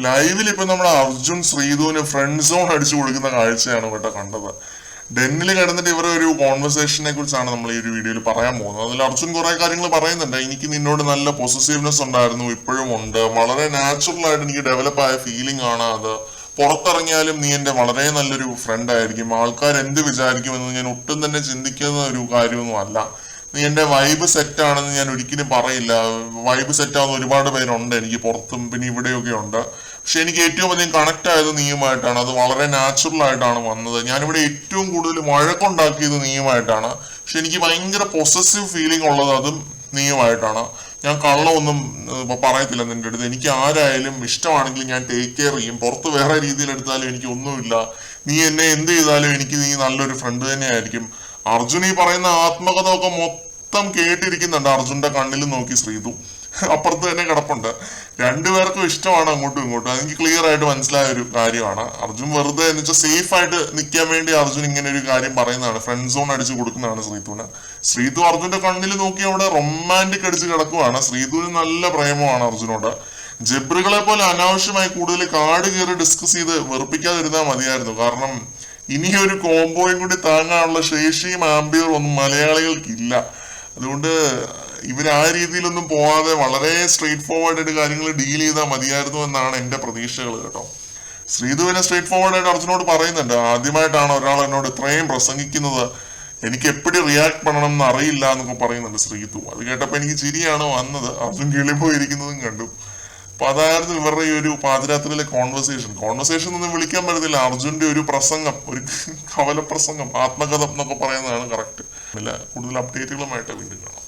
ലൈവിൽ ഇപ്പൊ നമ്മുടെ അർജുൻ ശ്രീധുവിന് ഫ്രണ്ട് സോൺ അടിച്ചു കൊടുക്കുന്ന കാഴ്ചയാണ് കേട്ടോ കണ്ടത്. ഡെന്നിൽ കിടന്നിട്ട് ഇവരുടെ ഒരു കോൺവെർസേഷനെ കുറിച്ചാണ് നമ്മൾ ഈ ഒരു വീഡിയോയിൽ പറയാൻ പോകുന്നത്. അതിൽ അർജുൻ കുറെ കാര്യങ്ങൾ പറയുന്നുണ്ട്. എനിക്ക് നിന്നോട് നല്ല പൊസസീവ്നെസ് ഉണ്ടായിരുന്നു, ഇപ്പോഴും ഉണ്ട്, വളരെ നാച്ചുറൽ ആയിട്ട് എനിക്ക് ഡെവലപ്പ് ആയ ഫീലിംഗ് ആണ് അത്. പുറത്തിറങ്ങിയാലും നീ എന്റെ വളരെ നല്ലൊരു ഫ്രണ്ട് ആയിരിക്കും. ആൾക്കാർ എന്ത് വിചാരിക്കുമെന്ന് ഞാൻ ഒട്ടും തന്നെ ചിന്തിക്കുന്ന ഒരു കാര്യമൊന്നും അല്ല. നീ എന്റെ വൈബ് സെറ്റ് ആണെന്ന് ഞാൻ ഒരിക്കലും പറയില്ല. വൈബ് സെറ്റ് ആവുന്ന ഒരുപാട് പേരുണ്ട് എനിക്ക് പുറത്തും പിന്നെ ഇവിടെയൊക്കെ ഉണ്ട്. പക്ഷെ എനിക്ക് ഏറ്റവും അധികം കണക്ട് ആയത് നീയുമായിട്ടാണ്. അത് വളരെ നാച്ചുറൽ ആയിട്ടാണ് വന്നത്. ഞാനിവിടെ ഏറ്റവും കൂടുതൽ വഴക്കുണ്ടാക്കിയത് നീയുമായിട്ടാണ്. പക്ഷെ എനിക്ക് ഭയങ്കര പൊസസീവ് ഫീലിംഗ് ഉള്ളത് അതും നീയുമായിട്ടാണ്. ഞാൻ കള്ളമൊന്നും പറയത്തില്ല നിന്റെ അടുത്ത്. എനിക്ക് ആരായാലും ഇഷ്ടമാണെങ്കിൽ ഞാൻ ടേക്ക് കെയർ ചെയ്യും. പുറത്ത് വേറെ രീതിയിൽ എടുത്താലും എനിക്ക് ഒന്നുമില്ല. നീ എന്നെ എന്ത് ചെയ്താലും എനിക്ക് നീ നല്ലൊരു ഫ്രണ്ട് തന്നെയായിരിക്കും. അർജുൻ ഈ പറയുന്ന ആത്മകഥ ഒക്കെ മൊത്തം കേട്ടിരിക്കുന്നുണ്ട് അർജുന്റെ കണ്ണിൽ നോക്കി ശ്രീധു. അപ്പുറത്ത് തന്നെ കിടപ്പുണ്ട്. രണ്ടുപേർക്കും ഇഷ്ടമാണ് അങ്ങോട്ടും ഇങ്ങോട്ടും. അതെനിക്ക് ക്ലിയർ ആയിട്ട് മനസ്സിലായ ഒരു കാര്യമാണ്. അർജുൻ വെറുതെ എന്ന് വെച്ചാൽ സേഫ് ആയിട്ട് നിൽക്കാൻ വേണ്ടി അർജുൻ ഇങ്ങനെ ഒരു കാര്യം പറയുന്നതാണ്. ഫ്രണ്ട് സോൺ അടിച്ചു കൊടുക്കുന്നതാണ് ശ്രീധുവിന്. ശ്രീധു അർജുന്റെ കണ്ണിൽ നോക്കി അവിടെ റൊമാൻറ്റിക് അടിച്ച് കിടക്കുവാണ്. ശ്രീധുവിന് നല്ല പ്രേമമാണ് അർജുനോട്. ജബ്രുകളെ പോലെ അനാവശ്യമായി കൂടുതൽ കാട് കയറി ഡിസ്കസ് ചെയ്ത് വെറുപ്പിക്കാതിരുന്നാൽ മതിയായിരുന്നു. കാരണം ഇനി ഒരു കോംബോയും കൂടി താങ്ങാനുള്ള ശേഷിയും ആംബിയറും ഒന്നും മലയാളികൾക്കില്ല. അതുകൊണ്ട് ഇവർ ആ രീതിയിലൊന്നും പോവാതെ വളരെ സ്ട്രെയിറ്റ് ഫോർവേഡ് ആയിട്ട് കാര്യങ്ങൾ ഡീൽ ചെയ്താൽ മതിയായിരുന്നു എന്നാണ് എന്റെ പ്രതീക്ഷകൾ കേട്ടോ. ശ്രീധുവിനെ സ്ട്രെയിറ്റ് ഫോർവേഡ് ആയിട്ട് അർജുനോട് പറയുന്നുണ്ട്. ആദ്യമായിട്ടാണ് ഒരാൾ എന്നോട് ഇത്രയും പ്രസംഗിക്കുന്നത്, എനിക്ക് എപ്പോഴും റിയാക്ട് ചെയ്യണം എന്ന് അറിയില്ല എന്നൊക്കെ പറയുന്നുണ്ട് ശ്രീധു. അത് കേട്ടപ്പോ എനിക്ക് ചിരിയാണ് വന്നത്. അർജുൻ കിളിപ്പോയിരിക്കുന്നതും കണ്ടു. അപ്പൊ അതായിരുന്നു ഇവരുടെ ഈ ഒരു പാതിരാത്രിയിലെ കോൺവെർസേഷൻ ഒന്നും വിളിക്കാൻ പറ്റത്തില്ല. അർജുന്റെ ഒരു പ്രസംഗം, ഒരു കവല പ്രസംഗം, ആത്മകഥ എന്നൊക്കെ പറയുന്നതാണ് കറക്റ്റ്. കൂടുതൽ അപ്ഡേറ്റുകളുമായിട്ട് വീണ്ടും കാണാം.